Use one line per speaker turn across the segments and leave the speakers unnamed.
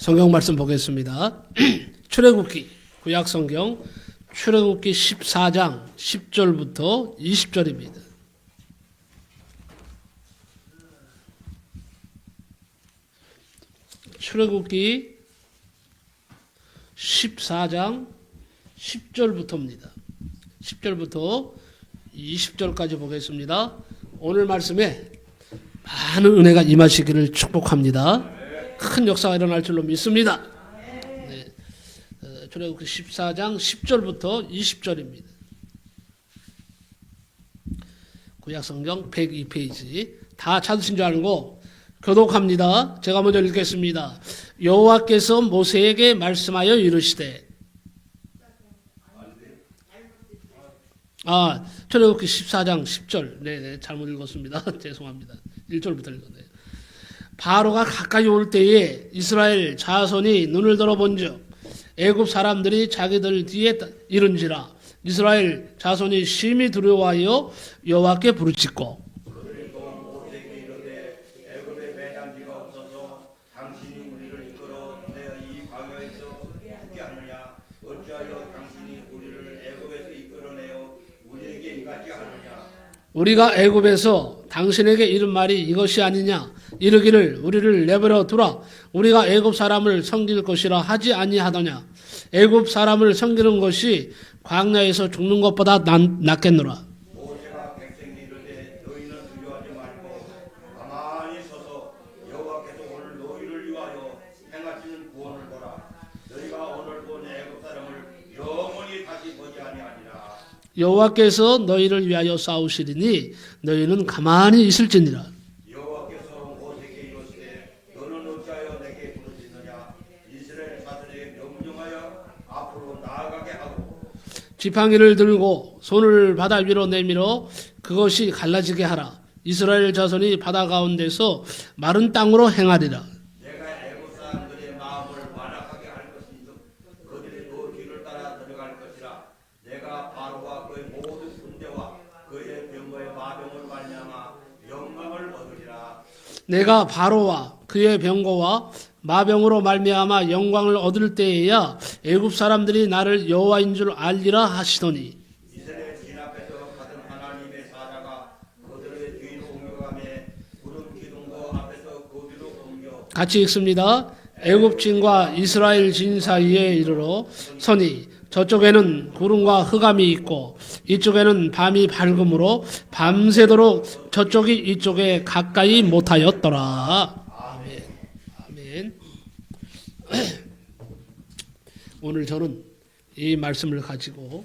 성경 말씀 보겠습니다. 출애굽기 구약성경 출애굽기 14장 10절부터 20절입니다. 출애굽기 14장 10절부터입니다. 10절부터 20절까지 보겠습니다. 오늘 말씀에 많은 은혜가 임하시기를 축복합니다. 큰 역사가 일어날 줄로 믿습니다. 네. 출애굽기 14장 10절부터 20절입니다. 구약성경 102페이지 다 찾으신 줄 알고 교독합니다. 제가 먼저 읽겠습니다. 여호와께서 모세에게 말씀하여 이르시되 출애굽기 14장 10절 네네 잘못 읽었습니다. 죄송합니다. 1절부터 읽었네요. 바로가 가까이 올 때에 이스라엘 자손이 눈을 들어본즉 애굽 사람들이 자기들 뒤에 이른지라 이스라엘 자손이 심히 두려워하여 여호와께 부르짖고 우리가 애굽에서 당신에게 이른 말이 이것이 아니냐 이르기를 우리를 내버려 두라 우리가 애굽 사람을 섬길 것이라 하지 아니하더냐 애굽 사람을 섬기는 것이 광야에서 죽는 것보다 낫겠노라.
모세가 백성이 이르되 너희는 두려워하지 말고 가만히 서서 여호와께서 오늘 너희를 위하여 행하시는 구원을 보라. 너희가 오늘 본 애굽 사람을 영원히 다시 보지 아니하리라.
여호와께서 너희를 위하여 싸우시리니 너희는 가만히 있을지니라.
여호와께서 모세에게 이르시되 너는 어찌하여 내게 부르짖느냐 이스라엘 자손에게 명령하여 앞으로 나아가게 하고
지팡이를 들고 손을 바다 위로 내밀어 그것이 갈라지게 하라. 이스라엘 자손이 바다 가운데서 마른 땅으로 행하리라.
내가 애굽 사람들의 마음을 완악하게 할 것이니 그들이 너 뒤를 따라 들어갈 것이라. 내가 바로와 그의 모든 군대와 그의 병거의 마병을 말미암아 영광을 얻으리라.
내가 바로와 그의 병거와 마병으로 말미암아 영광을 얻을 때에야 애굽 사람들이 나를 여호와인 줄 알리라 하시더니
이스라엘 진 앞에서 받은 하나님의 사자가 그들의 뒤로 옮겨가며 구름 기둥도 앞에서 그 뒤로 옮겨
같이 읽습니다. 애굽 진과 이스라엘 진 사이에 이르러 서니 저쪽에는 구름과 흑암이 있고 이쪽에는 밤이 밝음으로 밤새도록 저쪽이 이쪽에 가까이 못하였더라. 아멘. 아멘. 오늘 저는 이 말씀을 가지고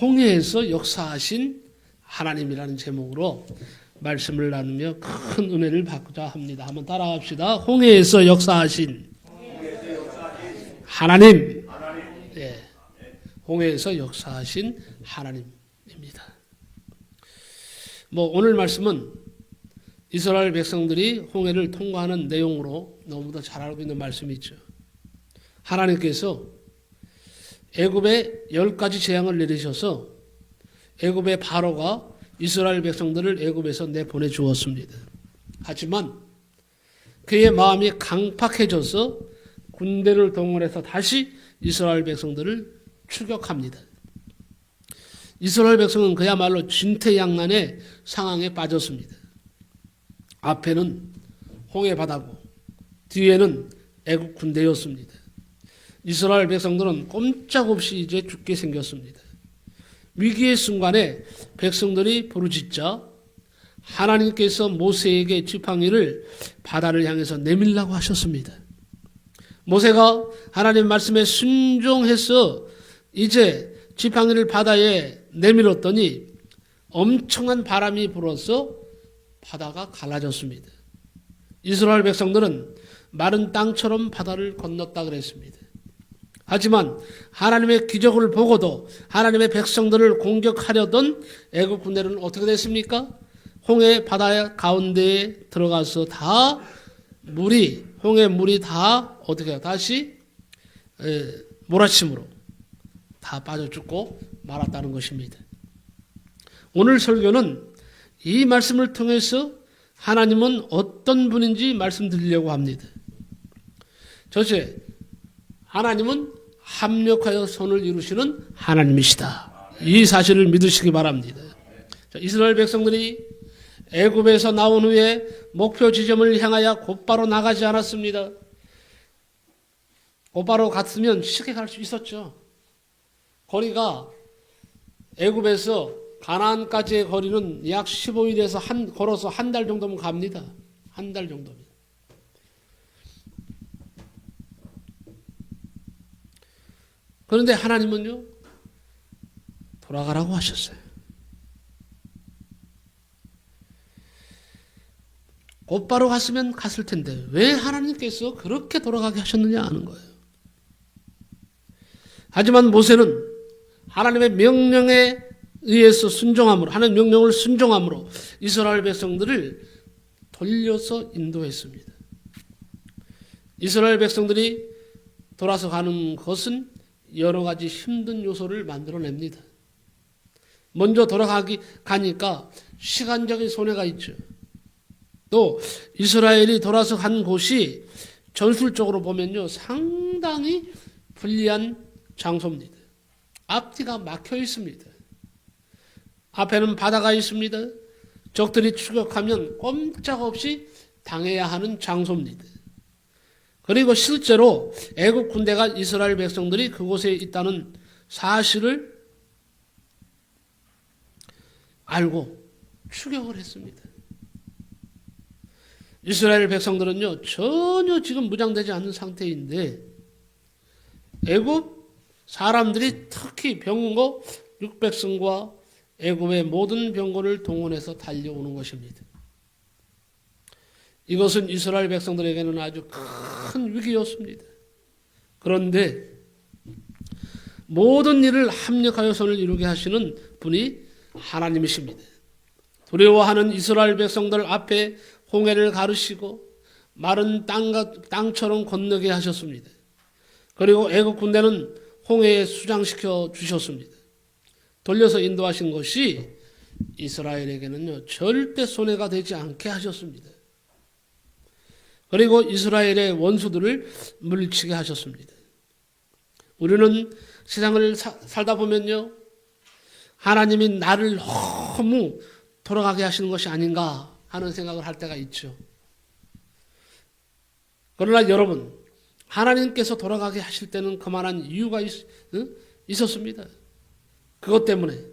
홍해에서 역사하신 하나님이라는 제목으로 말씀을 나누며 큰 은혜를 받고자 합니다. 한번 따라갑시다. 홍해에서 역사하신 하나님. 네. 홍해에서 역사하신 하나님입니다. 오늘 말씀은 이스라엘 백성들이 홍해를 통과하는 내용으로 너무도 잘 알고 있는 말씀이 있죠. 하나님께서 애굽에 10가지 재앙을 내리셔서 애굽의 바로가 이스라엘 백성들을 애굽에서 내보내 주었습니다. 하지만 그의 마음이 강팍해져서 군대를 동원해서 다시 이스라엘 백성들을 추격합니다. 이스라엘 백성은 그야말로 진퇴양난의 상황에 빠졌습니다. 앞에는 홍해 바다고 뒤에는 애국 군대였습니다. 이스라엘 백성들은 꼼짝없이 이제 죽게 생겼습니다. 위기의 순간에 백성들이 부르짖자 하나님께서 모세에게 지팡이를 바다를 향해서 내밀라고 하셨습니다. 모세가 하나님 말씀에 순종해서 이제 지팡이를 바다에 내밀었더니 엄청난 바람이 불어서 바다가 갈라졌습니다. 이스라엘 백성들은 마른 땅처럼 바다를 건넜다 그랬습니다. 하지만 하나님의 기적을 보고도 하나님의 백성들을 공격하려던 애국 군대는 어떻게 됐습니까? 홍해 바다 가운데에 들어가서 다 홍해 물이 다 어떻게 다시 몰아침으로 다 빠져 죽고 말았다는 것입니다. 오늘 설교는 이 말씀을 통해서 하나님은 어떤 분인지 말씀드리려고 합니다. 첫째, 하나님은 합력하여 선을 이루시는 하나님이시다. 이 사실을 믿으시기 바랍니다. 자, 이스라엘 백성들이 애굽에서 나온 후에 목표 지점을 향하여 곧바로 나가지 않았습니다. 곧바로 갔으면 쉽게 갈 수 있었죠. 거리가 애굽에서 가나안까지의 거리는 약 15일에서 걸어서 한 달 정도면 갑니다. 한 달 정도면. 그런데 하나님은요, 돌아가라고 하셨어요. 곧바로 갔으면 갔을 텐데 왜 하나님께서 그렇게 돌아가게 하셨느냐 하는 거예요. 하지만 모세는 하나님의 명령에 의해서 순종함으로, 하나님의 명령을 순종함으로 이스라엘 백성들을 돌려서 인도했습니다. 이스라엘 백성들이 돌아서 가는 것은 여러 가지 힘든 요소를 만들어냅니다. 먼저 가니까 시간적인 손해가 있죠. 또 이스라엘이 돌아서 간 곳이 전술적으로 보면요, 상당히 불리한 장소입니다. 앞뒤가 막혀 있습니다. 앞에는 바다가 있습니다. 적들이 추격하면 꼼짝없이 당해야 하는 장소입니다. 그리고 실제로 애국 군대가 이스라엘 백성들이 그곳에 있다는 사실을 알고 추격을 했습니다. 이스라엘 백성들은요, 전혀 지금 무장되지 않는 상태인데 애굽 사람들이 특히 병거 600승과 애굽의 모든 병거를 동원해서 달려오는 것입니다. 이것은 이스라엘 백성들에게는 아주 큰 위기였습니다. 그런데 모든 일을 합력하여 선을 이루게 하시는 분이 하나님이십니다. 두려워하는 이스라엘 백성들 앞에 홍해를 가르시고 마른 땅처럼 건너게 하셨습니다. 그리고 애국 군대는 홍해에 수장시켜 주셨습니다. 돌려서 인도하신 것이 이스라엘에게는요, 절대 손해가 되지 않게 하셨습니다. 그리고 이스라엘의 원수들을 물리치게 하셨습니다. 우리는 세상을 살다 보면요, 하나님이 나를 너무 돌아가게 하시는 것이 아닌가 하는 생각을 할 때가 있죠. 그러나 여러분, 하나님께서 돌아가게 하실 때는 그만한 이유가 있었습니다. 그것 때문에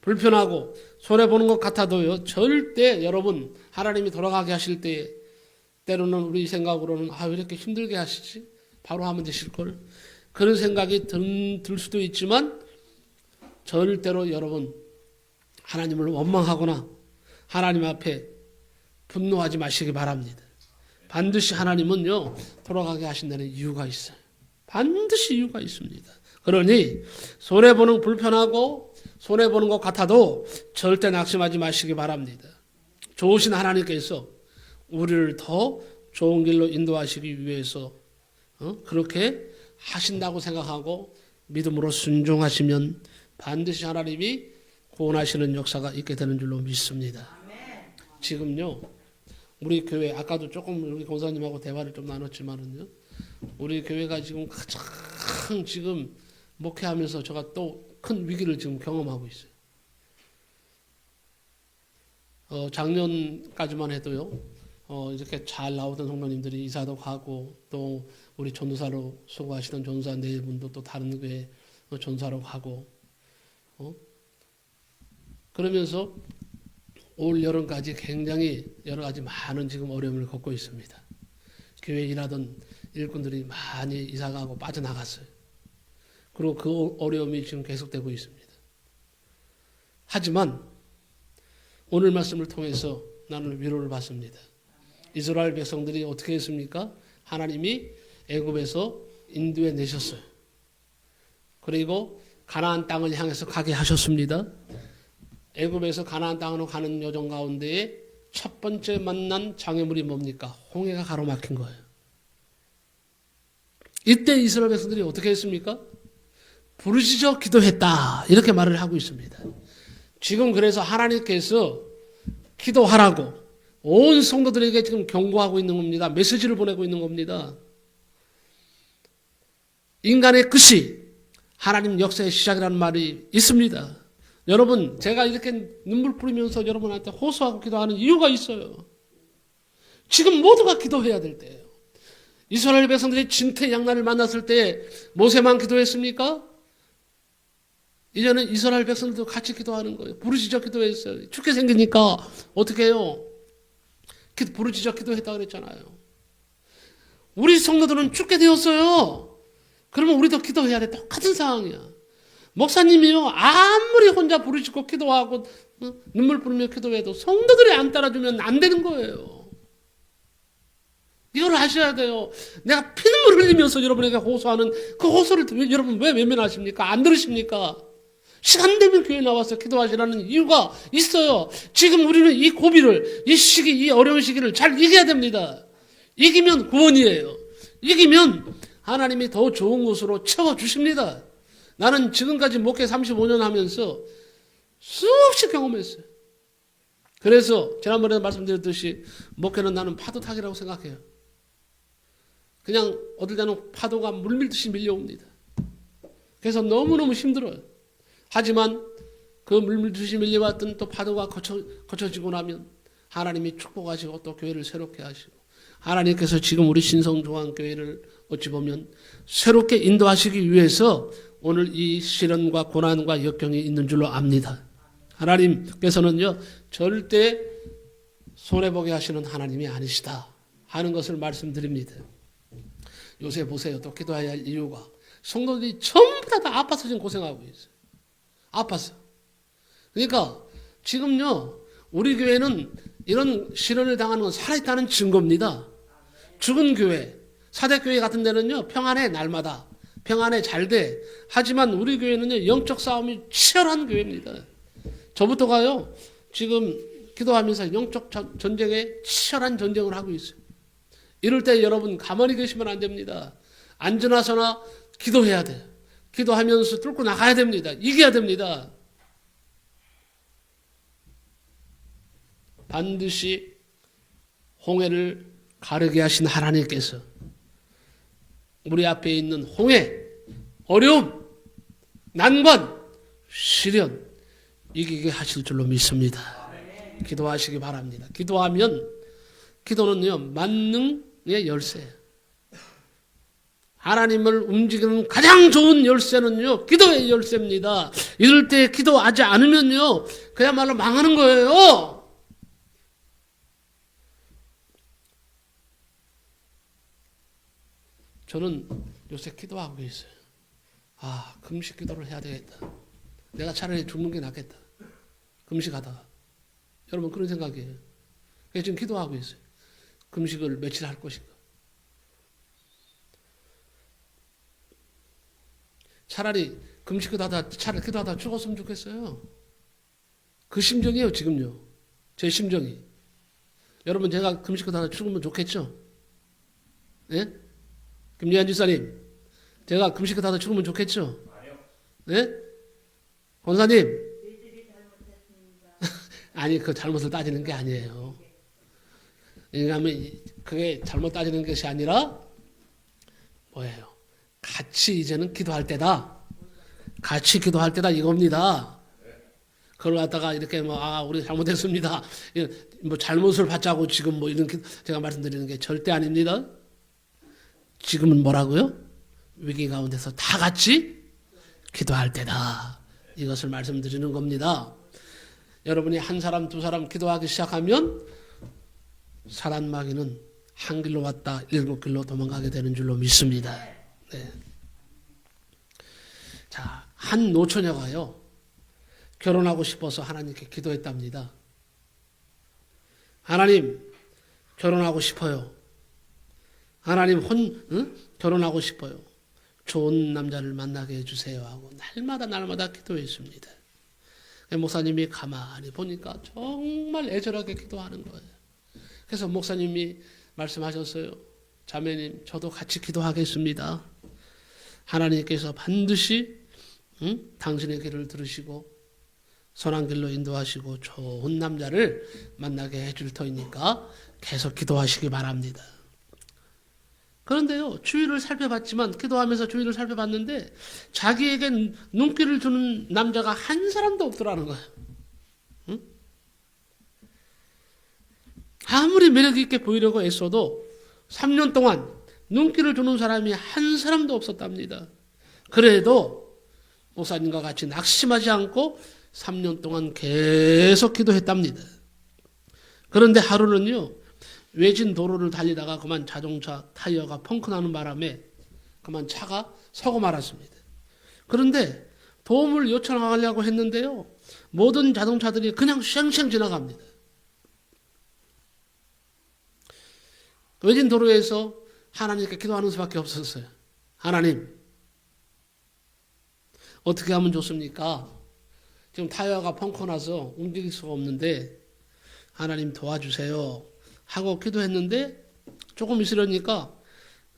불편하고 손해보는 것 같아도요, 절대 여러분, 하나님이 돌아가게 하실 때 때로는 우리 생각으로는 왜 이렇게 힘들게 하시지? 바로 하면 되실걸? 그런 생각이 들 수도 있지만 절대로 여러분, 하나님을 원망하거나 하나님 앞에 분노하지 마시기 바랍니다. 반드시 하나님은요, 돌아가게 하신다는 이유가 있어요. 반드시 이유가 있습니다. 그러니 손해보는 불편하고 손해보는 것 같아도 절대 낙심하지 마시기 바랍니다. 좋으신 하나님께서 우리를 더 좋은 길로 인도하시기 위해서 그렇게 하신다고 생각하고 믿음으로 순종하시면 반드시 하나님이 구원하시는 역사가 있게 되는 줄로 믿습니다. 지금요, 우리 교회, 아까도 조금 우리 권사님하고 대화를 좀 나눴지만은요, 우리 교회가 지금 가장 지금 목회하면서 제가 또 큰 위기를 지금 경험하고 있어요. 작년까지만 해도요, 이렇게 잘 나오던 성도님들이 이사도 가고, 또 우리 전도사로 수고하시던 전도사 네 분도 또 다른 교회 전사로 가고, 그러면서 올 여름까지 굉장히 여러 가지 많은 지금 어려움을 겪고 있습니다. 교회 일하던 일꾼들이 많이 이사가고 빠져나갔어요. 그리고 그 어려움이 지금 계속되고 있습니다. 하지만 오늘 말씀을 통해서 나는 위로를 받습니다. 이스라엘 백성들이 어떻게 했습니까? 하나님이 애굽에서 인도해 내셨어요. 그리고 가나안 땅을 향해서 가게 하셨습니다. 애굽에서 가나안 땅으로 가는 여정 가운데에 첫 번째 만난 장애물이 뭡니까? 홍해가 가로막힌 거예요. 이때 이스라엘 백성들이 어떻게 했습니까? 부르짖어 기도했다, 이렇게 말을 하고 있습니다. 지금 그래서 하나님께서 기도하라고, 온 성도들에게 지금 경고하고 있는 겁니다. 메시지를 보내고 있는 겁니다. 인간의 끝이 하나님 역사의 시작이라는 말이 있습니다. 여러분, 제가 이렇게 눈물 뿌리면서 여러분한테 호소하고 기도하는 이유가 있어요. 지금 모두가 기도해야 될 때예요. 이스라엘 백성들이 진퇴양난을 만났을 때 모세만 기도했습니까? 이제는 이스라엘 백성들도 같이 기도하는 거예요. 부르짖어 기도했어요. 죽게 생기니까 어떻게 해요? 부르짖어 기도했다 그랬잖아요. 우리 성도들은 죽게 되었어요. 그러면 우리도 기도해야 돼. 똑같은 상황이야. 목사님이요, 아무리 혼자 부르짖고 기도하고 눈물 뿌리며 기도해도 성도들이 안 따라주면 안 되는 거예요. 이걸 아셔야 돼요. 내가 피눈물 흘리면서 여러분에게 호소하는 그 호소를 여러분 왜 외면하십니까? 안 들으십니까? 시간 되면 교회 나와서 기도하시라는 이유가 있어요. 지금 우리는 이 고비를, 이 시기, 이 어려운 시기를 잘 이겨야 됩니다. 이기면 구원이에요. 이기면 하나님이 더 좋은 곳으로 채워주십니다. 나는 지금까지 목회 35년 하면서 수없이 경험했어요. 그래서 지난번에 말씀드렸듯이 목회는 나는 파도 타기라고 생각해요. 그냥 어딜 가는 파도가 물밀듯이 밀려옵니다. 그래서 너무너무 힘들어요. 하지만 그 물밀듯이 밀려왔던 또 파도가 거쳐지고 나면 하나님이 축복하시고 또 교회를 새롭게 하시고 하나님께서 지금 우리 신성조항교회를 어찌 보면 새롭게 인도하시기 위해서 오늘 이 시련과 고난과 역경이 있는 줄로 압니다. 하나님께서는요 절대 손해보게 하시는 하나님이 아니시다 하는 것을 말씀드립니다. 요새 보세요. 또 기도해야 할 이유가 성도들이 전부 다 아파서 지금 고생하고 있어요. 아파서. 그러니까 지금요 우리 교회는 이런 시련을 당하는 건 살아있다는 증거입니다. 죽은 교회, 사대교회 같은 데는요 평안해 날마다 평안해 잘 돼. 하지만 우리 교회는요 영적 싸움이 치열한 교회입니다. 저부터가요 지금 기도하면서 영적 전쟁에 치열한 전쟁을 하고 있어요. 이럴 때 여러분 가만히 계시면 안 됩니다. 앉으나서나 기도해야 돼요. 기도하면서 뚫고 나가야 됩니다. 이겨야 됩니다. 반드시 홍해를 가르게 하신 하나님께서 우리 앞에 있는 홍해, 어려움, 난관, 시련 이기게 하실 줄로 믿습니다. 기도하시기 바랍니다. 기도는요 만능의 열쇠예요. 하나님을 움직이는 가장 좋은 열쇠는요 기도의 열쇠입니다. 이럴 때 기도하지 않으면요 그야말로 망하는 거예요. 저는 요새 기도하고 있어요. 금식 기도를 해야 되겠다. 내가 차라리 죽는 게 낫겠다. 금식하다가. 여러분 그런 생각이에요. 그래서 지금 기도하고 있어요. 금식을 며칠 할 것인가. 차라리 금식 기도하다 죽었으면 좋겠어요. 그 심정이에요 지금요. 제 심정이. 여러분 제가 금식 기도하다 죽으면 좋겠죠? 예? 김예한 지사님, 제가 금식 기도하다 죽으면 좋겠죠? 네? 권사님, 아니 그 잘못을 따지는 게 아니에요. 왜냐하면 그게 잘못 따지는 것이 아니라 뭐예요? 같이 이제는 기도할 때다. 같이 기도할 때다 이겁니다. 그걸 갖다가 이렇게 우리 잘못했습니다. 잘못을 받자고 지금 이런 제가 말씀드리는 게 절대 아닙니다. 지금은 뭐라고요? 위기 가운데서 다 같이 기도할 때다. 이것을 말씀드리는 겁니다. 여러분이 한 사람 두 사람 기도하기 시작하면 사단마귀는 한 길로 왔다 7길로 도망가게 되는 줄로 믿습니다. 네. 자, 한 노처녀가요 결혼하고 싶어서 하나님께 기도했답니다. 하나님 결혼하고 싶어요. 하나님 결혼하고 싶어요. 좋은 남자를 만나게 해주세요 하고 날마다 기도했습니다. 목사님이 가만히 보니까 정말 애절하게 기도하는 거예요. 그래서 목사님이 말씀하셨어요. 자매님 저도 같이 기도하겠습니다. 하나님께서 반드시 당신의 기도를 들으시고 선한 길로 인도하시고 좋은 남자를 만나게 해줄 터이니까 계속 기도하시기 바랍니다. 그런데요, 주위를 살펴봤지만, 기도하면서 주위를 살펴봤는데 자기에게 눈길을 주는 남자가 한 사람도 없더라는 거예요. 응? 아무리 매력 있게 보이려고 애써도 3년 동안 눈길을 주는 사람이 한 사람도 없었답니다. 그래도 목사님과 같이 낙심하지 않고 3년 동안 계속 기도했답니다. 그런데 하루는요, 외진 도로를 달리다가 그만 자동차 타이어가 펑크나는 바람에 그만 차가 서고 말았습니다. 그런데 도움을 요청하려고 했는데요, 모든 자동차들이 그냥 쉥쉥 지나갑니다. 외진 도로에서 하나님께 기도하는 수밖에 없었어요. 하나님, 어떻게 하면 좋습니까? 지금 타이어가 펑크나서 움직일 수가 없는데 하나님 도와주세요 하고 기도했는데 조금 있으려니까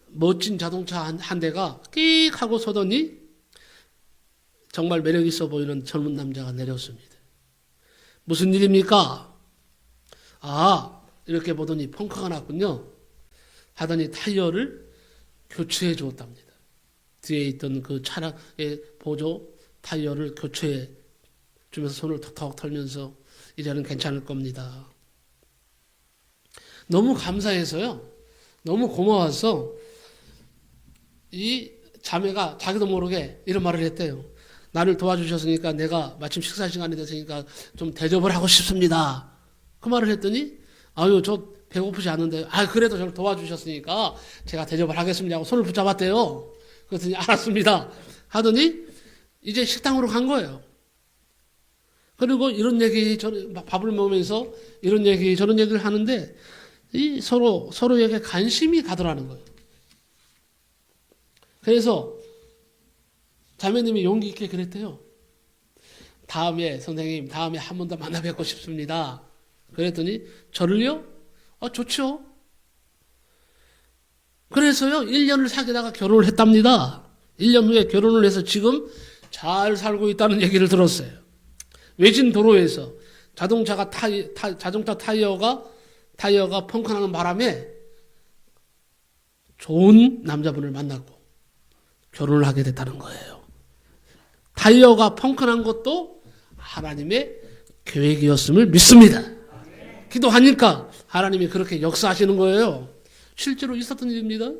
멋진 자동차 한 대가 끽 하고 서더니 정말 매력 있어 보이는 젊은 남자가 내렸습니다. 무슨 일입니까? 아, 이렇게 보더니 펑크가 났군요 하더니 타이어를 교체해 주었답니다. 뒤에 있던 그 차량의 보조 타이어를 교체해 주면서 손을 턱턱 털면서 이제는 괜찮을 겁니다. 너무 감사해서요, 너무 고마워서 이 자매가 자기도 모르게 이런 말을 했대요. 나를 도와주셨으니까 내가 마침 식사 시간이 됐으니까 좀 대접을 하고 싶습니다. 그 말을 했더니 아유, 저 배고프지 않은데, 그래도 저를 도와주셨으니까 제가 대접을 하겠습니다 하고 손을 붙잡았대요. 그랬더니 알았습니다 하더니 이제 식당으로 간 거예요. 그리고 이런 얘기, 밥을 먹으면서 이런 얘기, 저런 얘기를 하는데 이 서로에게 관심이 가더라는 거예요. 그래서 자매님이 용기 있게 그랬대요. 선생님, 다음에 한 번 더 만나 뵙고 싶습니다. 그랬더니 저를요? 좋죠. 그래서요, 1년을 사귀다가 결혼을 했답니다. 1년 후에 결혼을 해서 지금 잘 살고 있다는 얘기를 들었어요. 외진 도로에서 자동차 타이어가 펑크나는 바람에 좋은 남자분을 만나고 결혼을 하게 됐다는 거예요. 타이어가 펑크난 것도 하나님의 계획이었음을 믿습니다. 기도하니까 하나님이 그렇게 역사하시는 거예요. 실제로 있었던 일입니다.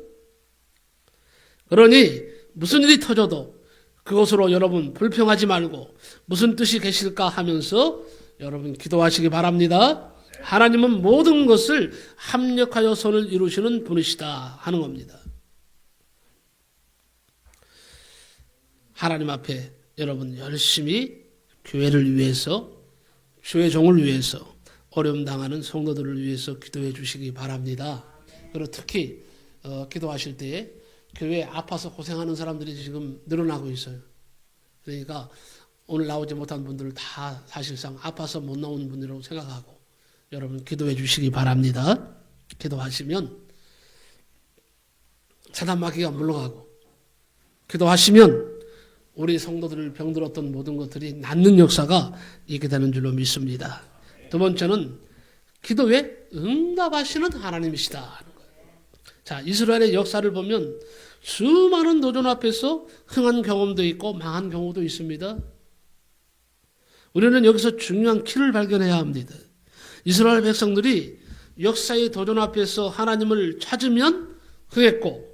그러니 무슨 일이 터져도 그것으로 여러분 불평하지 말고 무슨 뜻이 계실까 하면서 여러분 기도하시기 바랍니다. 하나님은 모든 것을 합력하여 선을 이루시는 분이시다 하는 겁니다. 하나님 앞에 여러분 열심히 교회를 위해서, 주의 종을 위해서, 어려움 당하는 성도들을 위해서 기도해 주시기 바랍니다. 그리고 특히 기도하실 때에 교회에 아파서 고생하는 사람들이 지금 늘어나고 있어요. 그러니까 오늘 나오지 못한 분들을 다 사실상 아파서 못 나오는 분이라고 생각하고 여러분 기도해 주시기 바랍니다. 기도하시면 사단 마귀가 물러가고, 기도하시면 우리 성도들을 병들었던 모든 것들이 낫는 역사가 있게 되는 줄로 믿습니다. 두 번째는 기도에 응답하시는 하나님이시다 하는 거예요. 자, 이스라엘의 역사를 보면 수많은 도전 앞에서 흥한 경험도 있고 망한 경우도 있습니다. 우리는 여기서 중요한 키를 발견해야 합니다. 이스라엘 백성들이 역사의 도전 앞에서 하나님을 찾으면 흥했고,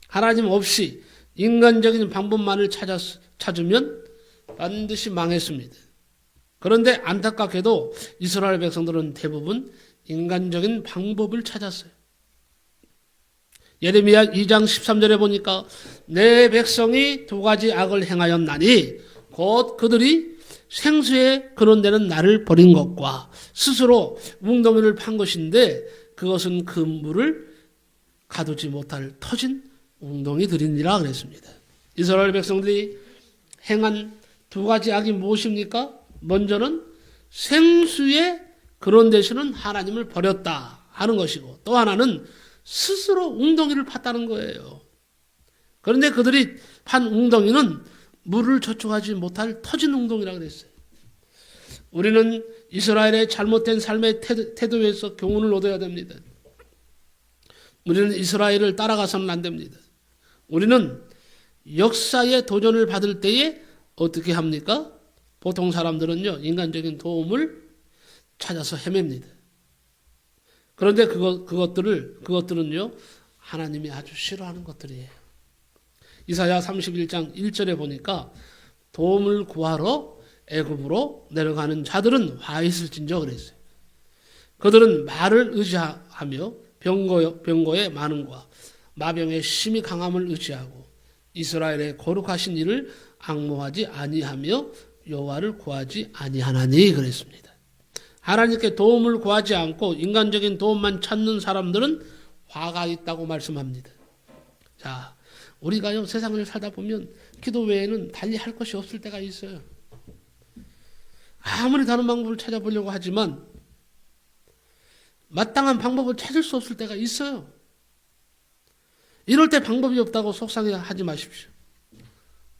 하나님 없이 인간적인 방법만을 찾으면 반드시 망했습니다. 그런데 안타깝게도 이스라엘 백성들은 대부분 인간적인 방법을 찾았어요. 예레미야 2장 13절에 보니까 내 백성이 두 가지 악을 행하였나니 곧 그들이 생수에 근원되는 나를 버린 것과 스스로 웅덩이를 판 것인데 그것은 그 물을 가두지 못할 터진 웅덩이들이니라 그랬습니다. 이스라엘 백성들이 행한 두 가지 악이 무엇입니까? 먼저는 생수의 근원 되시는 하나님을 버렸다 하는 것이고, 또 하나는 스스로 웅덩이를 팠다는 거예요. 그런데 그들이 판 웅덩이는 물을 저축하지 못할 터진 웅덩이라고 그랬어요. 우리는 이스라엘의 잘못된 삶의 태도에서 교훈을 얻어야 됩니다. 우리는 이스라엘을 따라가서는 안 됩니다. 우리는 역사의 도전을 받을 때에 어떻게 합니까? 보통 사람들은요, 인간적인 도움을 찾아서 헤맵니다. 그런데 그것들은요, 하나님이 아주 싫어하는 것들이에요. 이사야 31장 1절에 보니까 도움을 구하러 애굽으로 내려가는 자들은 화 있을진저 그랬어요. 그들은 말을 의지하며 병거의 많음과 마병의 심히 강함을 의지하고 이스라엘의 거룩하신 이를 앙모하지 아니하며 여호와를 구하지 아니하나니 그랬습니다. 하나님께 도움을 구하지 않고 인간적인 도움만 찾는 사람들은 화가 있다고 말씀합니다. 자, 우리가요 세상을 살다 보면 기도 외에는 달리 할 것이 없을 때가 있어요. 아무리 다른 방법을 찾아보려고 하지만 마땅한 방법을 찾을 수 없을 때가 있어요. 이럴 때 방법이 없다고 속상해하지 마십시오.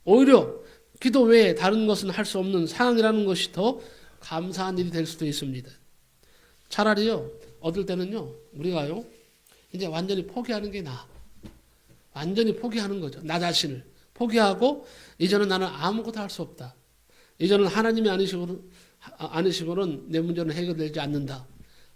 오히려 기도 외에 다른 것은 할 수 없는 상황이라는 것이 더 감사한 일이 될 수도 있습니다. 차라리요, 어떨 때는요, 우리가요, 이제 완전히 포기하는 게 나아. 완전히 포기하는 거죠. 나 자신을 포기하고, 이제는 나는 아무것도 할 수 없다. 이제는 하나님이 아니시고는 내 문제는 해결되지 않는다.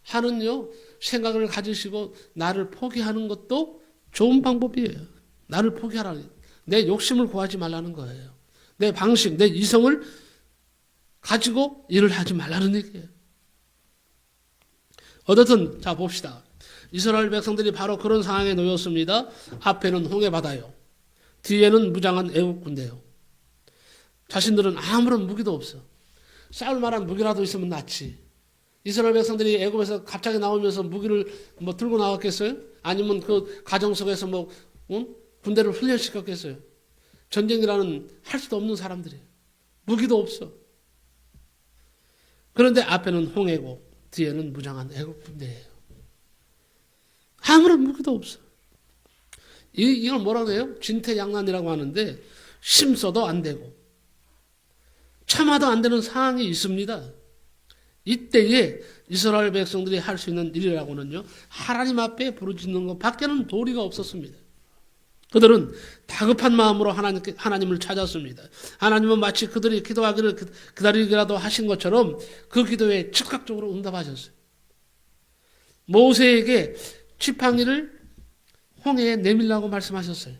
하는요, 생각을 가지시고 나를 포기하는 것도 좋은 방법이에요. 나를 포기하라는, 내 욕심을 구하지 말라는 거예요. 내 방식, 내 이성을 가지고 일을 하지 말라는 얘기예요. 어떻든 자 봅시다. 이스라엘 백성들이 바로 그런 상황에 놓였습니다. 앞에는 홍해바다요. 뒤에는 무장한 애국 군대요. 자신들은 아무런 무기도 없어. 싸울 만한 무기라도 있으면 낫지. 이스라엘 백성들이 애굽에서 갑자기 나오면서 무기를 뭐 들고 나왔겠어요? 아니면 그 가정 속에서 군대를 훈련시켰겠어요? 전쟁이라는 할 수도 없는 사람들이에요. 무기도 없어. 그런데 앞에는 홍해고 뒤에는 무장한 애국 군대예요. 아무런 무기도 없어. 이걸 뭐라고 해요? 진퇴양난이라고 하는데 심써도 안 되고 참아도 안 되는 상황이 있습니다. 이때에 이스라엘 백성들이 할 수 있는 일이라고는요, 하나님 앞에 부르짖는 것 밖에는 도리가 없었습니다. 그들은 다급한 마음으로 하나님을 찾았습니다. 하나님은 마치 그들이 기도하기를 기다리기라도 하신 것처럼 그 기도에 즉각적으로 응답하셨어요. 모세에게 지팡이를 홍해에 내밀라고 말씀하셨어요.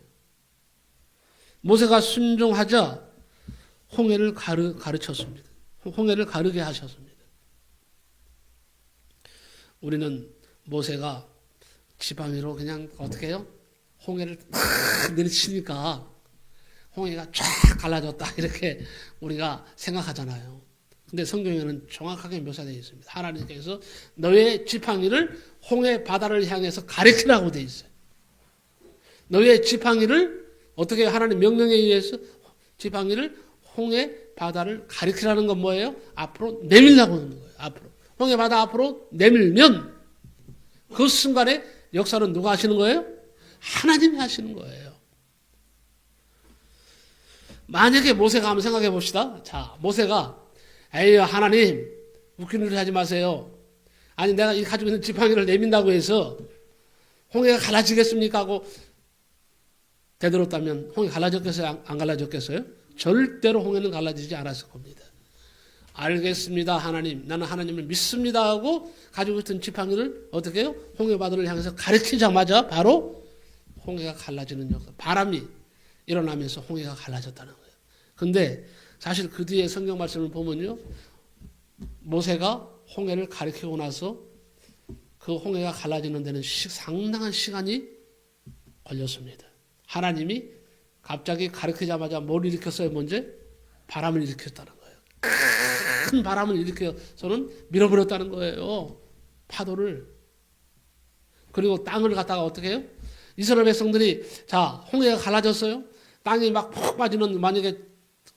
모세가 순종하자 홍해를 가르쳤습니다. 홍해를 가르게 하셨습니다. 우리는 모세가 지팡이로 그냥 어떻게 해요? 홍해를 내리치니까 홍해가 쫙 갈라졌다 이렇게 우리가 생각하잖아요. 근데 성경에는 정확하게 묘사되어 있습니다. 하나님께서 너의 지팡이를 홍해 바다를 향해서 가리키라고 되어 있어요. 너의 지팡이를 어떻게 하나님 명령에 의해서 지팡이를 홍해 바다를 가리키라는 건 뭐예요? 앞으로 내밀라고 하는 거예요. 앞으로. 홍해 바다 앞으로 내밀면 그 순간에 역사는 누가 하시는 거예요? 하나님이 하시는 거예요. 만약에 모세가 한번 생각해 봅시다. 자, 모세가 에이 하나님 웃기는 소리 하지 마세요. 아니 내가 가지고 있는 지팡이를 내민다고 해서 홍해가 갈라지겠습니까? 하고 되돌았다면 홍해 갈라졌겠어요? 안 갈라졌겠어요? 절대로 홍해는 갈라지지 않았을 겁니다. 알겠습니다 하나님, 나는 하나님을 믿습니다 하고 가지고 있던 지팡이를 어떻게 해요? 홍해 바다를 향해서 가리키자마자 바로 홍해가 갈라지는 역사, 바람이 일어나면서 홍해가 갈라졌다는 거예요. 근데 사실 그 뒤에 성경 말씀을 보면요, 모세가 홍해를 가리키고 나서 그 홍해가 갈라지는 데는 상당한 시간이 걸렸습니다. 하나님이 갑자기 가리키자마자 뭘 일으켰어요? 먼저 바람을 일으켰다는 거예요. 큰 바람을 일으켜서는 밀어버렸다는 거예요. 파도를. 그리고 땅을 갖다가 어떻게 해요? 이스라엘 백성들이 자 홍해가 갈라졌어요. 땅이 막 푹 빠지는, 만약에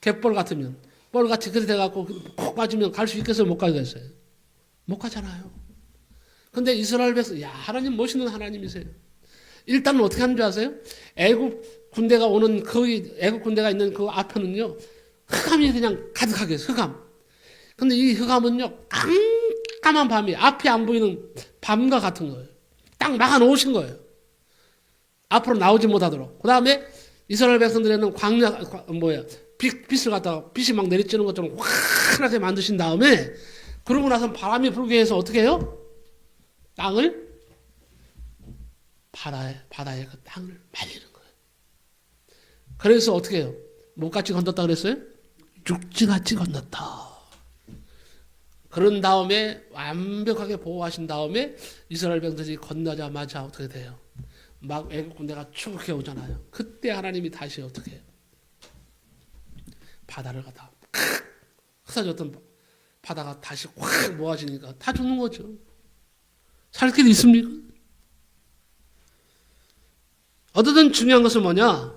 갯벌 같으면 뻘같이 그렇게 돼갖고 푹 빠지면 갈 수 있겠어요? 못 가겠어요? 못 가잖아요. 근데 이스라엘 백성, 야 하나님 멋있는 하나님이세요. 일단은 어떻게 하는 줄 아세요? 애굽 군대가 오는 거기 애굽 군대가 있는 그 앞에는요 흑암이 그냥 가득하게 흑암. 근데 이 흑암은요, 깜깜한 밤이 앞이 안 보이는 밤과 같은 거예요. 딱 막아 놓으신 거예요. 앞으로 나오지 못하도록. 그 다음에 이스라엘 백성들에는 빛을 갖다가 빛이 막 내리쬐는 것처럼 환하게 만드신 다음에 그러고 나서 바람이 불게 해서 어떻게 해요? 땅을 바다에 그 땅을 말리는 거예요. 그래서 어떻게 해요? 뭐같이 건넜다 그랬어요? 육지같이 건넜다. 그런 다음에 완벽하게 보호하신 다음에 이스라엘 백성들이 건너자마자 어떻게 돼요? 막 애국 군대가 추격해 오잖아요. 그때 하나님이 다시 어떻게 해요? 바다를 갖다 흩어졌던 바다가 다시 확 모아지니까 다 죽는 거죠. 살 길이 있습니까? 어쨌든 중요한 것은 뭐냐?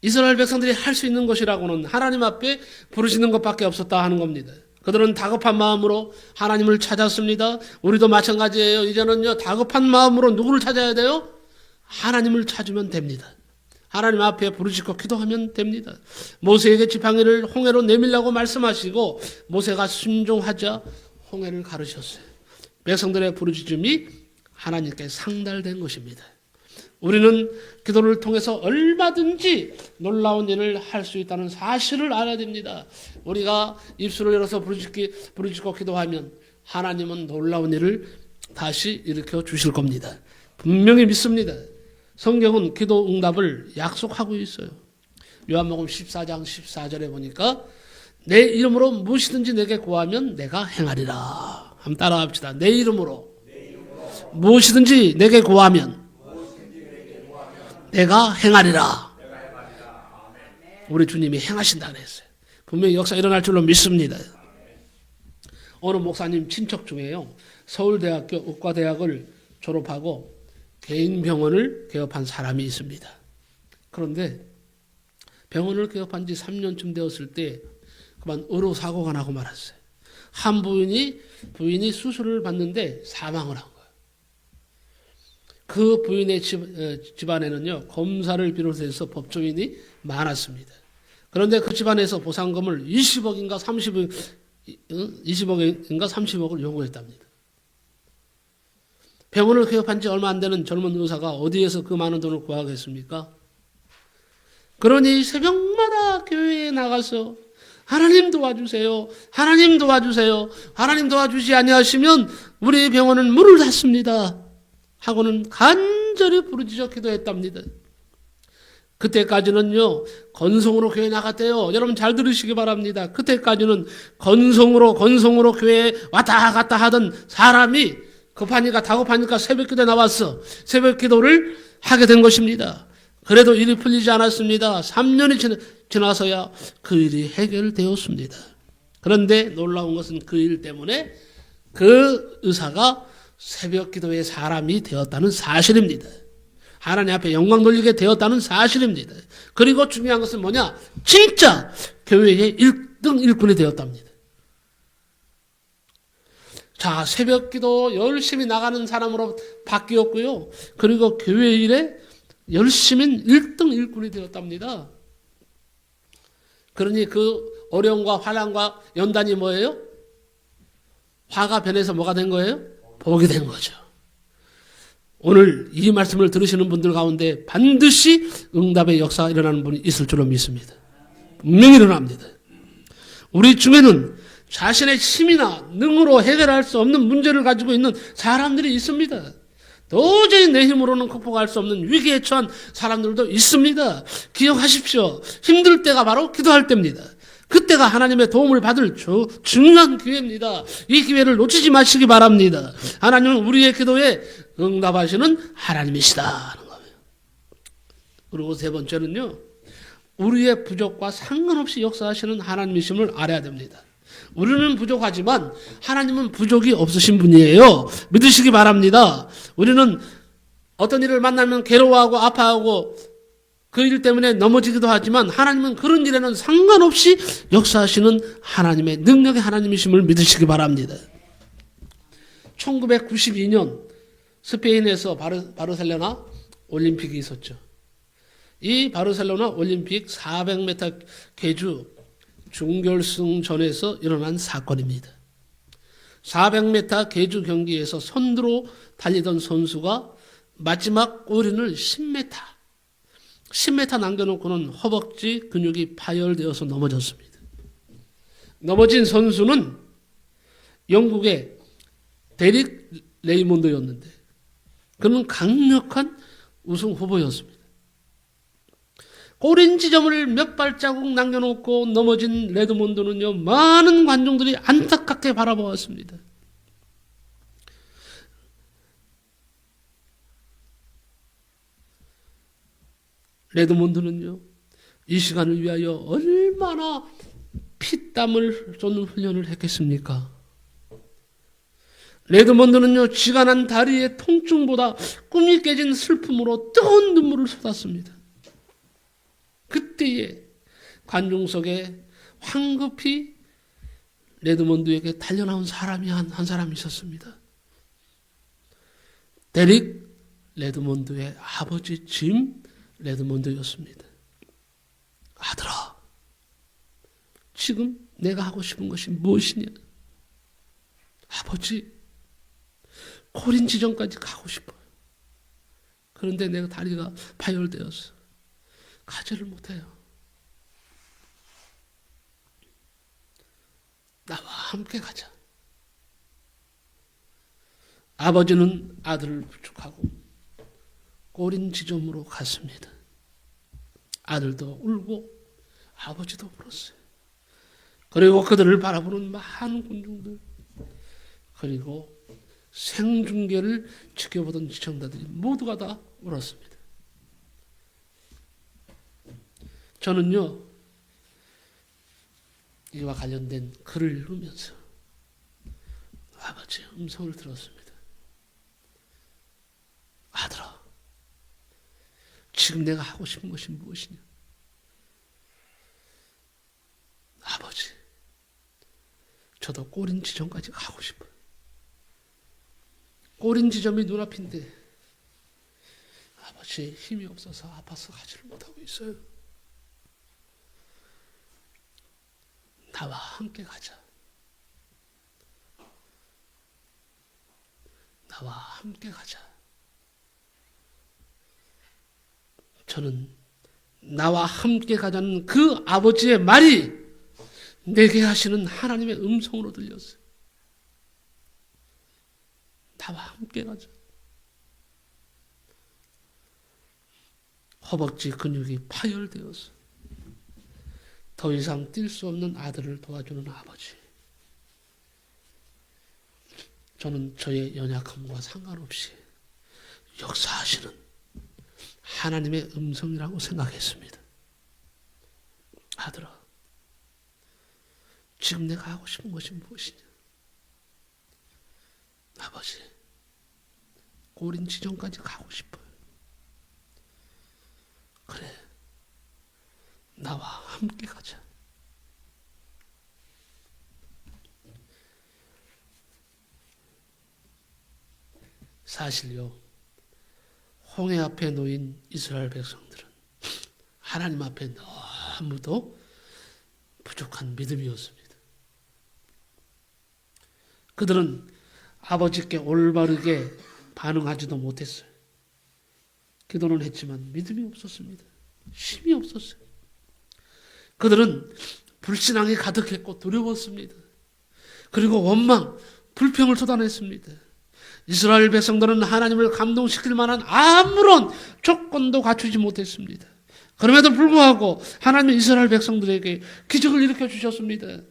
이스라엘 백성들이 할 수 있는 것이라고는 하나님 앞에 부르시는 것밖에 없었다 하는 겁니다. 그들은 다급한 마음으로 하나님을 찾았습니다. 우리도 마찬가지예요. 이제는요, 다급한 마음으로 누구를 찾아야 돼요? 하나님을 찾으면 됩니다. 하나님 앞에 부르짖고 기도하면 됩니다. 모세에게 지팡이를 홍해로 내밀라고 말씀하시고 모세가 순종하자 홍해를 가르셨어요. 백성들의 부르짖음이 하나님께 상달된 것입니다. 우리는 기도를 통해서 얼마든지 놀라운 일을 할 수 있다는 사실을 알아야 됩니다. 우리가 입술을 열어서 부르짖고 기도하면 하나님은 놀라운 일을 다시 일으켜 주실 겁니다. 분명히 믿습니다. 성경은 기도 응답을 약속하고 있어요. 요한복음 14장 14절에 보니까 내 이름으로 무엇이든지 내게 구하면 내가 행하리라. 한번 따라합시다. 내 이름으로 무엇이든지 내게 구하면 내가 행하리라. 우리 주님이 행하신다 그랬어요. 분명히 역사 일어날 줄로 믿습니다. 어느 목사님 친척 중에요, 서울대학교 의과대학을 졸업하고 개인 병원을 개업한 사람이 있습니다. 그런데 병원을 개업한 지 3년쯤 되었을 때 그만 의료사고가 나고 말았어요. 한 부인이 수술을 받는데 사망을 한 거예요. 그 부인의 집안에는요, 검사를 비롯해서 법조인이 많았습니다. 그런데 그 집안에서 보상금을 20억인가 30억을 요구했답니다. 병원을 개업한 지 얼마 안 되는 젊은 의사가 어디에서 그 많은 돈을 구하겠습니까? 그러니 새벽마다 교회에 나가서 하나님 도와주세요. 하나님 도와주세요. 하나님 도와주지 아니하시면 우리 병원은 문을 닫습니다. 하고는 간절히 부르짖어 기도했답니다. 그때까지는요, 건성으로 교회 나갔대요. 여러분 잘 들으시기 바랍니다. 그때까지는 건성으로 교회에 왔다 갔다 하던 사람이 다급하니까 새벽 기도에 나왔어. 새벽 기도를 하게 된 것입니다. 그래도 일이 풀리지 않았습니다. 3년이 지나서야 그 일이 해결되었습니다. 그런데 놀라운 것은 그 일 때문에 그 의사가 새벽 기도의 사람이 되었다는 사실입니다. 하나님 앞에 영광 돌리게 되었다는 사실입니다. 그리고 중요한 것은 뭐냐? 진짜 교회의 1등 일꾼이 되었답니다. 자, 새벽 기도 열심히 나가는 사람으로 바뀌었고요. 그리고 교회 일에 열심히 1등 일꾼이 되었답니다. 그러니 그 어려움과 환난과 연단이 뭐예요? 화가 변해서 뭐가 된 거예요? 복이 된 거죠. 오늘 이 말씀을 들으시는 분들 가운데 반드시 응답의 역사가 일어나는 분이 있을 줄로 믿습니다. 분명히 일어납니다. 우리 중에는 자신의 힘이나 능으로 해결할 수 없는 문제를 가지고 있는 사람들이 있습니다. 도저히 내 힘으로는 극복할 수 없는 위기에 처한 사람들도 있습니다. 기억하십시오. 힘들 때가 바로 기도할 때입니다. 그때가 하나님의 도움을 받을 중요한 기회입니다. 이 기회를 놓치지 마시기 바랍니다. 하나님은 우리의 기도에 응답하시는 하나님이시다 하는 거예요. 그리고 세 번째는요, 우리의 부족과 상관없이 역사하시는 하나님이심을 알아야 됩니다. 우리는 부족하지만 하나님은 부족이 없으신 분이에요. 믿으시기 바랍니다. 우리는 어떤 일을 만나면 괴로워하고 아파하고 그 일 때문에 넘어지기도 하지만 하나님은 그런 일에는 상관없이 역사하시는 하나님의 능력의 하나님이심을 믿으시기 바랍니다. 1992년 스페인에서 바르셀로나 올림픽이 있었죠. 이 바르셀로나 올림픽 400m 계주 준결승전에서 일어난 사건입니다. 400m 계주 경기에서 선두로 달리던 선수가 마지막 올인을 10m 남겨놓고는 허벅지 근육이 파열되어서 넘어졌습니다. 넘어진 선수는 영국의 데릭 레이몬드였는데 그는 강력한 우승 후보였습니다. 꼬린 지점을 몇 발자국 남겨놓고 넘어진 레드몬드는요, 많은 관중들이 안타깝게 바라보았습니다. 레드몬드는요, 이 시간을 위하여 얼마나 피땀을 쏟는 훈련을 했겠습니까? 레드몬드는요, 쥐가 난 다리의 통증보다 꿈이 깨진 슬픔으로 뜨거운 눈물을 쏟았습니다. 그때에 관중석에 황급히 레드몬드에게 달려나온 사람이 한 사람이 있었습니다. 데릭 레드몬드의 아버지 짐 레드몬드였습니다. 아들아, 지금 내가 하고 싶은 것이 무엇이냐? 아버지, 코린 지점까지 가고 싶어요. 그런데 내가 다리가 파열되었어. 가지를 못해요. 나와 함께 가자. 아버지는 아들을 부축하고 꼬린 지점으로 갔습니다. 아들도 울고 아버지도 울었어요. 그리고 그들을 바라보는 많은 군중들, 그리고 생중계를 지켜보던 시청자들이 모두가 다 울었습니다. 저는요, 이와 관련된 글을 읽으면서 아버지의 음성을 들었습니다. 아들아, 지금 내가 하고 싶은 것이 무엇이냐? 아버지, 저도 꼬린 지점까지 가고 싶어요. 꼬린 지점이 눈앞인데 아버지 힘이 없어서 아파서 가지를 못하고 있어요. 나와 함께 가자. 나와 함께 가자. 저는 나와 함께 가자는 그 아버지의 말이 내게 하시는 하나님의 음성으로 들렸어요. 나와 함께 가자. 허벅지 근육이 파열되어서 더 이상 뛸 수 없는 아들을 도와주는 아버지. 저는 저의 연약함과 상관없이 역사하시는 하나님의 음성이라고 생각했습니다. 아들아, 지금 내가 하고 싶은 것이 무엇이냐? 아버지, 꼬린 지점까지 가고 싶어요. 그래, 나와 함께 가자. 사실요, 홍해 앞에 놓인 이스라엘 백성들은 하나님 앞에 너무도 부족한 믿음이었습니다. 그들은 아버지께 올바르게 반응하지도 못했어요. 기도는 했지만 믿음이 없었습니다. 힘이 없었어요. 그들은 불신앙이 가득했고 두려웠습니다. 그리고 원망, 불평을 쏟아냈습니다. 이스라엘 백성들은 하나님을 감동시킬 만한 아무런 조건도 갖추지 못했습니다. 그럼에도 불구하고 하나님은 이스라엘 백성들에게 기적을 일으켜 주셨습니다.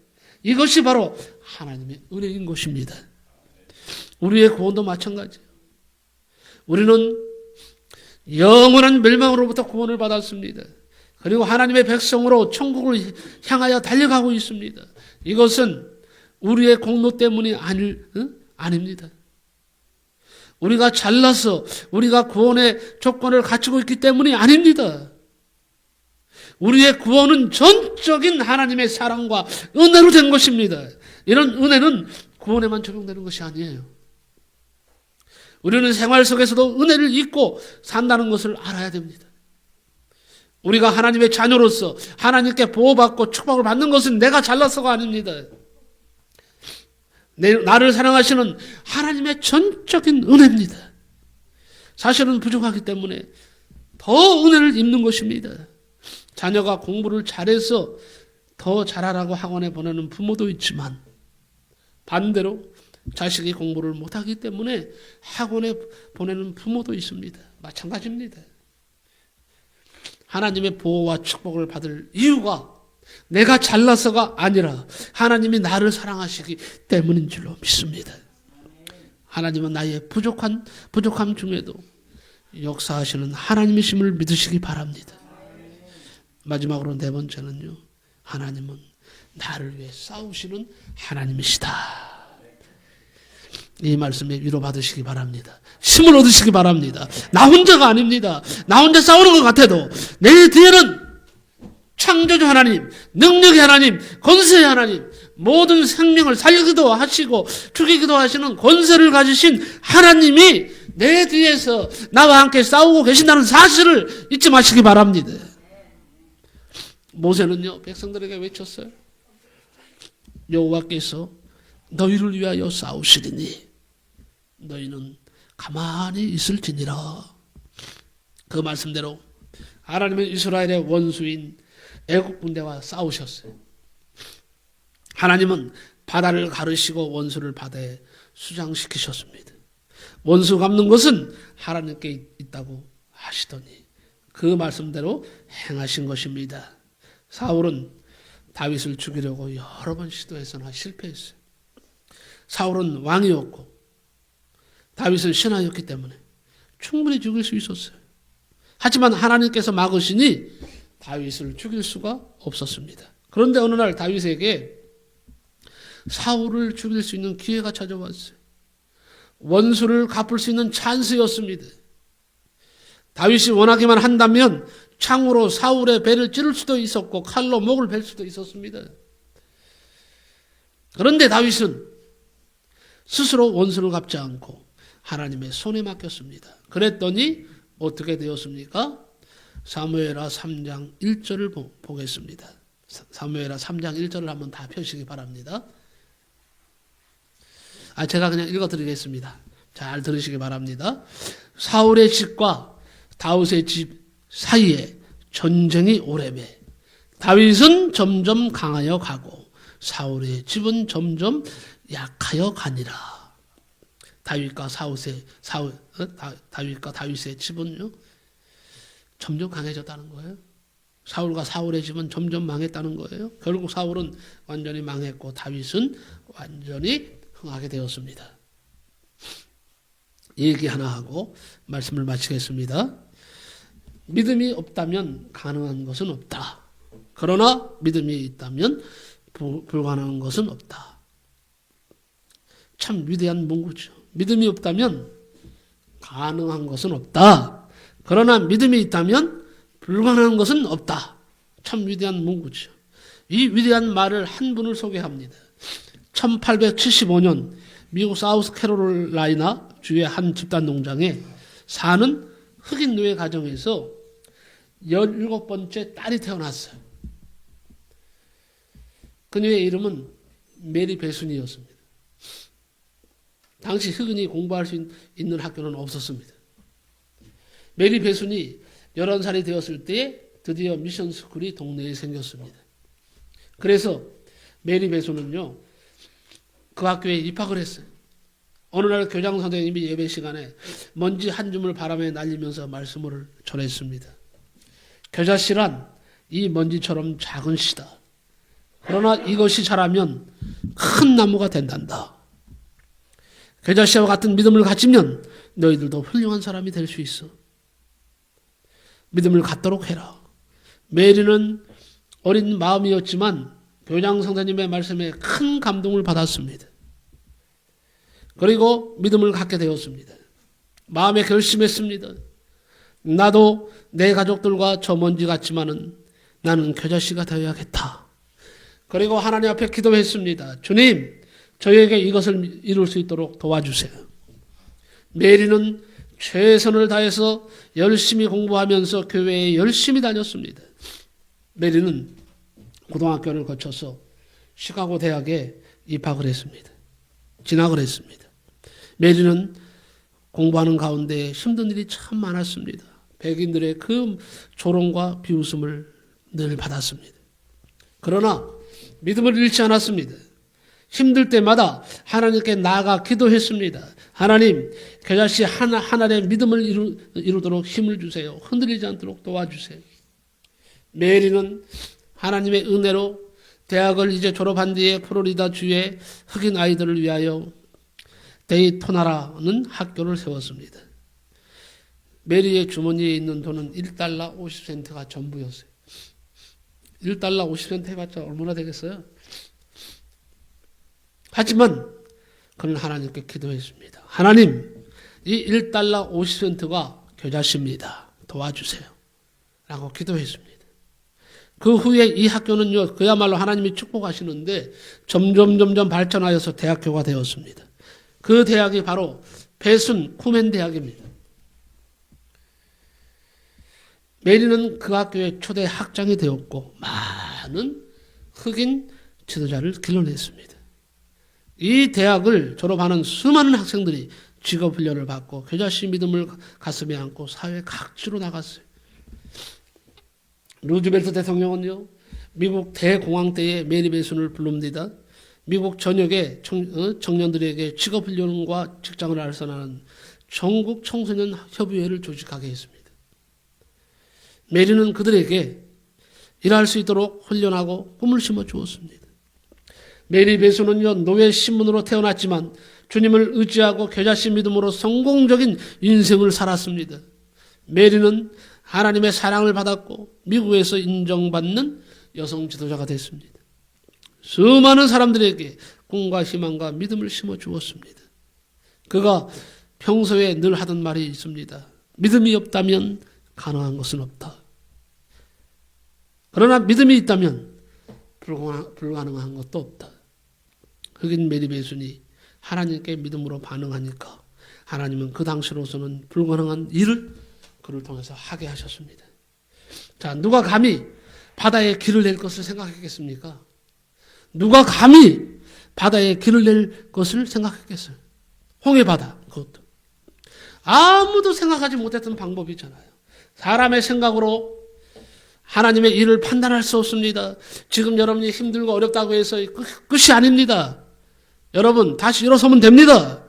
이것이 바로 하나님의 은혜인 것입니다. 우리의 구원도 마찬가지예요. 우리는 영원한 멸망으로부터 구원을 받았습니다. 그리고 하나님의 백성으로 천국을 향하여 달려가고 있습니다. 이것은 우리의 공로 때문이 아닙니다. 우리가 잘나서 우리가 구원의 조건을 갖추고 있기 때문이 아닙니다. 우리의 구원은 전적인 하나님의 사랑과 은혜로 된 것입니다. 이런 은혜는 구원에만 적용되는 것이 아니에요. 우리는 생활 속에서도 은혜를 잊고 산다는 것을 알아야 됩니다. 우리가 하나님의 자녀로서 하나님께 보호받고 축복을 받는 것은 내가 잘나서가 아닙니다. 나를 사랑하시는 하나님의 전적인 은혜입니다. 사실은 부족하기 때문에 더 은혜를 입는 것입니다. 자녀가 공부를 잘해서 더 잘하라고 학원에 보내는 부모도 있지만 반대로 자식이 공부를 못하기 때문에 학원에 보내는 부모도 있습니다. 마찬가지입니다. 하나님의 보호와 축복을 받을 이유가 내가 잘나서가 아니라 하나님이 나를 사랑하시기 때문인 줄로 믿습니다. 하나님은 나의 부족함 중에도 역사하시는 하나님이심을 믿으시기 바랍니다. 마지막으로 네 번째는요. 하나님은 나를 위해 싸우시는 하나님이시다. 이 말씀에 위로받으시기 바랍니다. 힘을 얻으시기 바랍니다. 나 혼자가 아닙니다. 나 혼자 싸우는 것 같아도 내 뒤에는 창조주 하나님, 능력의 하나님, 권세의 하나님, 모든 생명을 살기도 하시고 죽이기도 하시는 권세를 가지신 하나님이 내 뒤에서 나와 함께 싸우고 계신다는 사실을 잊지 마시기 바랍니다. 모세는요, 백성들에게 외쳤어요. 여호와께서 너희를 위하여 싸우시리니 너희는 가만히 있을지니라. 그 말씀대로 하나님은 이스라엘의 원수인 애국 군대와 싸우셨어요. 하나님은 바다를 가르시고 원수를 바다에 수장시키셨습니다. 원수 갚는 것은 하나님께 있다고 하시더니 그 말씀대로 행하신 것입니다. 사울은 다윗을 죽이려고 여러 번 시도했으나 실패했어요. 사울은 왕이었고 다윗은 신하였기 때문에 충분히 죽일 수 있었어요. 하지만 하나님께서 막으시니 다윗을 죽일 수가 없었습니다. 그런데 어느 날 다윗에게 사울을 죽일 수 있는 기회가 찾아왔어요. 원수를 갚을 수 있는 찬스였습니다. 다윗이 원하기만 한다면 창으로 사울의 배를 찌를 수도 있었고 칼로 목을 벨 수도 있었습니다. 그런데 다윗은 스스로 원수를 갚지 않고 하나님의 손에 맡겼습니다. 그랬더니 어떻게 되었습니까? 사무엘하 3장 1절을 보겠습니다. 사무엘하 3장 1절을 한번 다 펴시기 바랍니다. 제가 그냥 읽어드리겠습니다. 잘 들으시기 바랍니다. 사울의 집과 다윗의 집 사이에 전쟁이 오래매 다윗은 점점 강하여 가고 사울의 집은 점점 약하여 가니라. 다윗과 다윗의 집은요 점점 강해졌다는 거예요. 사울과 사울의 집은 점점 망했다는 거예요. 결국 사울은 완전히 망했고 다윗은 완전히 흥하게 되었습니다. 얘기 하나 하고 말씀을 마치겠습니다. 믿음이 없다면 가능한 것은 없다. 그러나 믿음이 있다면 불가능한 것은 없다. 참 위대한 문구죠. 믿음이 없다면 가능한 것은 없다. 그러나 믿음이 있다면 불가능한 것은 없다. 참 위대한 문구죠. 이 위대한 말을 한 분을 소개합니다. 1875년 미국 사우스캐롤라이나 주의 한 집단 농장에 사는 흑인 노예 가정에서 17번째 딸이 태어났어요. 그녀의 이름은 메리 배순이었습니다. 당시 흑인이 공부할 수 있는 학교는 없었습니다. 메리 배순이 11살이 되었을 때 드디어 미션 스쿨이 동네에 생겼습니다. 그래서 메리 배순은요, 그 학교에 입학을 했어요. 어느 날 교장 선생님이 예배 시간에 먼지 한 줌을 바람에 날리면서 말씀을 전했습니다. 겨자씨란 이 먼지처럼 작은 씨다. 그러나 이것이 자라면 큰 나무가 된단다. 겨자씨와 같은 믿음을 가지면 너희들도 훌륭한 사람이 될 수 있어. 믿음을 갖도록 해라. 메리는 어린 마음이었지만 교장 선생님의 말씀에 큰 감동을 받았습니다. 그리고 믿음을 갖게 되었습니다. 마음에 결심했습니다. 나도 내 가족들과 저 먼지 같지만은 나는 겨자씨가 되어야겠다. 그리고 하나님 앞에 기도했습니다. 주님, 저에게 이것을 이룰 수 있도록 도와주세요. 메리는 최선을 다해서 열심히 공부하면서 교회에 열심히 다녔습니다. 메리는 고등학교를 거쳐서 시카고 대학에 입학을 했습니다. 진학을 했습니다. 메리는 공부하는 가운데 힘든 일이 참 많았습니다. 백인들의 그 조롱과 비웃음을 늘 받았습니다. 그러나 믿음을 잃지 않았습니다. 힘들 때마다 하나님께 나아가 기도했습니다. 하나님, 겨자씨 하나의 믿음을 이루도록 힘을 주세요. 흔들리지 않도록 도와주세요. 메리는 하나님의 은혜로 대학을 이제 졸업한 뒤에 플로리다 주의 흑인 아이들을 위하여 데이토나라는 학교를 세웠습니다. 메리의 주머니에 있는 돈은 1달러 50센트가 전부였어요. 1달러 50센트 해봤자 얼마나 되겠어요? 하지만 그는 하나님께 기도했습니다. 하나님, 이 1달러 50센트가 겨자씨입니다. 도와주세요. 라고 기도했습니다. 그 후에 이 학교는요, 그야말로 하나님이 축복하시는데 점점 발전하여서 대학교가 되었습니다. 그 대학이 바로 베순 쿠멘 대학입니다. 메리는 그 학교의 초대 학장이 되었고 많은 흑인 지도자를 길러냈습니다. 이 대학을 졸업하는 수많은 학생들이 직업훈련을 받고 겨자씨 믿음을 가슴에 안고 사회 각지로 나갔어요. 루즈벨트 대통령은요, 미국 대공황 때에 메리 베순을 부릅니다. 미국 전역의 청년들에게 직업훈련과 직장을 알선하는 전국 청소년 협의회를 조직하게 했습니다. 메리는 그들에게 일할 수 있도록 훈련하고 꿈을 심어 주었습니다. 메리 베순은요, 노예 신분으로 태어났지만 주님을 의지하고 겨자씨 믿음으로 성공적인 인생을 살았습니다. 메리는 하나님의 사랑을 받았고 미국에서 인정받는 여성 지도자가 됐습니다. 수많은 사람들에게 꿈과 희망과 믿음을 심어 주었습니다. 그가 평소에 늘 하던 말이 있습니다. 믿음이 없다면 가능한 것은 없다. 그러나 믿음이 있다면 불가능한 것도 없다. 흑인 메리 베순이 하나님께 믿음으로 반응하니까 하나님은 그 당시로서는 불가능한 일을 그를 통해서 하게 하셨습니다. 자, 누가 감히 바다에 길을 낼 것을 생각했겠습니까? 누가 감히 바다에 길을 낼 것을 생각했겠어요? 홍해바다, 그것도. 아무도 생각하지 못했던 방법이잖아요. 사람의 생각으로 하나님의 일을 판단할 수 없습니다. 지금 여러분이 힘들고 어렵다고 해서 끝이 아닙니다. 여러분, 다시 일어서면 됩니다.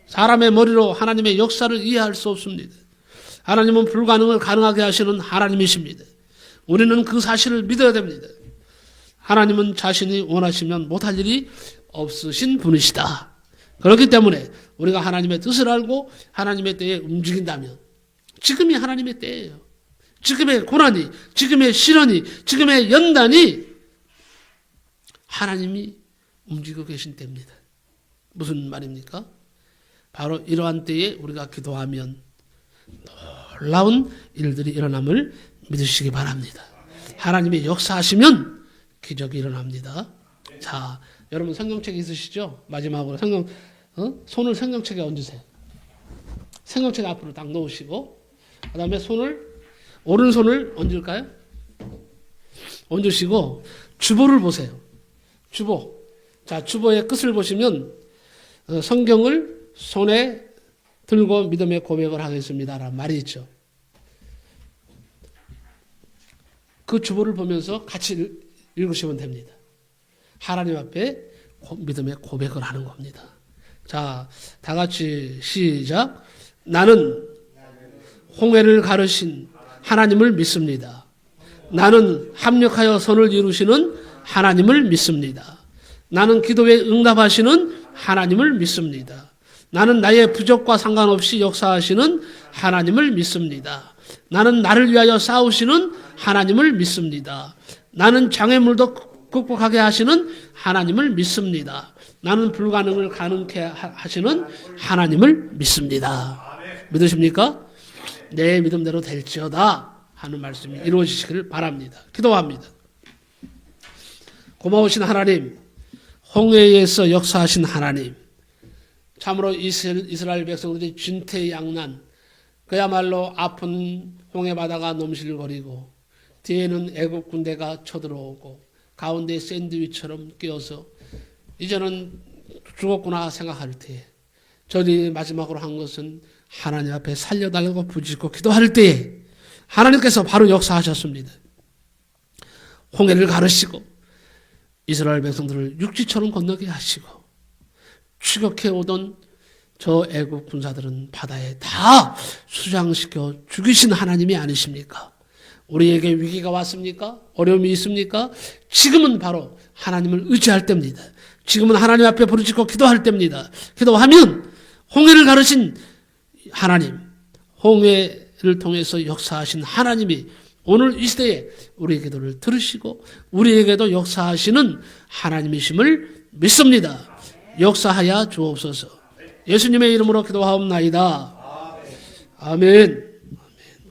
사람의 머리로 하나님의 역사를 이해할 수 없습니다. 하나님은 불가능을 가능하게 하시는 하나님이십니다. 우리는 그 사실을 믿어야 됩니다. 하나님은 자신이 원하시면 못할 일이 없으신 분이시다. 그렇기 때문에 우리가 하나님의 뜻을 알고 하나님의 때에 움직인다면 지금이 하나님의 때예요. 지금의 고난이, 지금의 시련이, 지금의 연단이 하나님이 움직이고 계신 때입니다. 무슨 말입니까? 바로 이러한 때에 우리가 기도하면 놀라운 일들이 일어남을 믿으시기 바랍니다. 하나님이 역사하시면 기적이 일어납니다. 자, 여러분 성경책 있으시죠? 마지막으로 손을 성경책에 얹으세요. 성경책 앞으로 딱 놓으시고 그 다음에 오른손을 얹을까요? 얹으시고 주보를 보세요. 주보. 자, 주보의 끝을 보시면 성경을 손에 들고 믿음의 고백을 하겠습니다라는 말이 있죠. 그 주보를 보면서 같이 읽으시면 됩니다. 하나님 앞에 믿음의 고백을 하는 겁니다. 자, 다 같이 시작. 나는 홍해를 가르신 하나님을 믿습니다. 나는 합력하여 선을 이루시는 하나님을 믿습니다. 나는 기도에 응답하시는 하나님을 믿습니다. 나는 나의 부족과 상관없이 역사하시는 하나님을 믿습니다. 나는 나를 위하여 싸우시는 하나님을 믿습니다. 나는 장애물도 극복하게 하시는 하나님을 믿습니다. 나는 불가능을 가능케 하시는 하나님을 믿습니다. 믿으십니까? 내 믿음대로 될지어다 하는 말씀이 이루어지시기를 바랍니다. 기도합니다. 고마우신 하나님, 홍해에서 역사하신 하나님, 참으로 이스라엘 백성들이 진퇴양난, 그야말로 아픈 홍해 바다가 넘실거리고 뒤에는 애국 군대가 쳐들어오고 가운데 샌드위치처럼 끼어서 이제는 죽었구나 생각할 때에 저들이 마지막으로 한 것은 하나님 앞에 살려달라고 부짖고 기도할 때에 하나님께서 바로 역사하셨습니다. 홍해를 가르시고 이스라엘 백성들을 육지처럼 건너게 하시고 추격해 오던 저 애국 군사들은 바다에 다 수장시켜 죽이신 하나님이 아니십니까? 우리에게 위기가 왔습니까? 어려움이 있습니까? 지금은 바로 하나님을 의지할 때입니다. 지금은 하나님 앞에 부르짖고 기도할 때입니다. 기도하면 홍해를 가르신 하나님, 홍해를 통해서 역사하신 하나님이 오늘 이 시대에 우리의 기도를 들으시고 우리에게도 역사하시는 하나님이심을 믿습니다. 역사하여 주옵소서. 예수님의 이름으로 기도하옵나이다. 아멘.